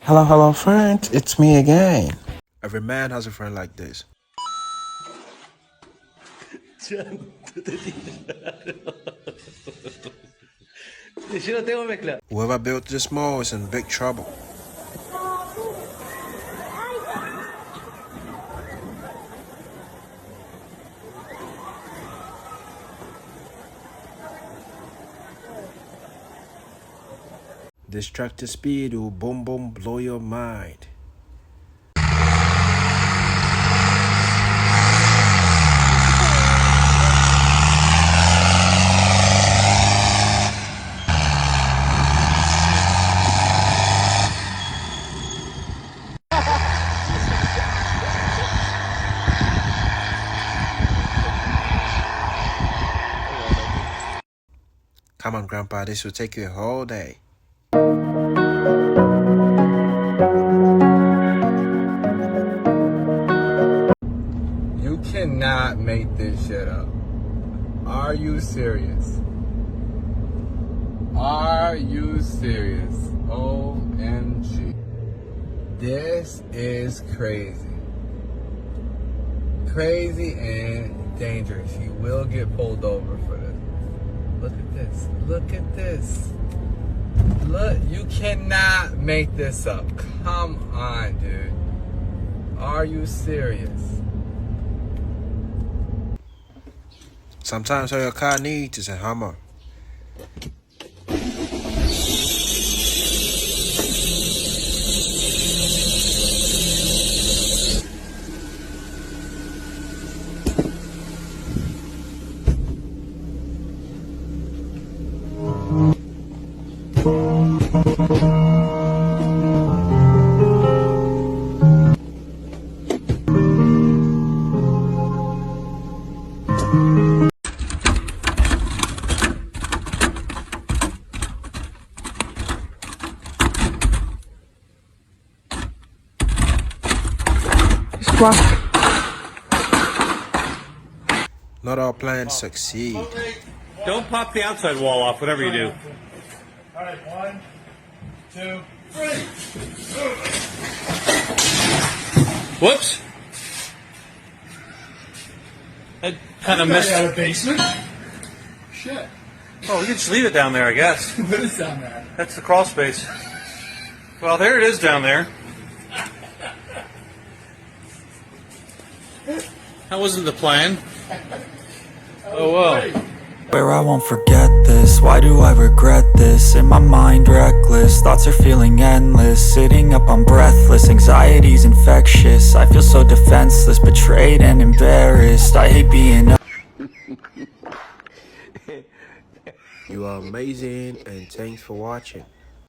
Hello, hello, friends. It's me again. Every man has a friend like this. Whoever built this mall is in big trouble. Distracted speed will boom boom blow your mind. Come on, Grandpa, this will take you a whole day. You cannot make this shit up. Are you serious? Are you serious? OMG. This is crazy. Crazy and dangerous. You will get pulled over for this. Look at this. Look at this. Look, you cannot make this up. Come on, dude. Are you serious? Sometimes all your car needs is a Hummer. Not all plans succeed. Don't pop the outside wall off, whatever you do. All right, 1, 2, 3. Whoops. That kind of missed. Got a basement? Shit. Oh, we can just leave it down there, I guess. What is down there? That's the crawl space. Well, there it is down there. That wasn't the plan. Oh, well. Where I won't forget this, why do I regret this? In my mind reckless, thoughts are feeling endless. Sitting up, I'm breathless, anxiety's infectious. I feel so defenseless, betrayed and embarrassed. I hate being You are amazing and thanks for watching.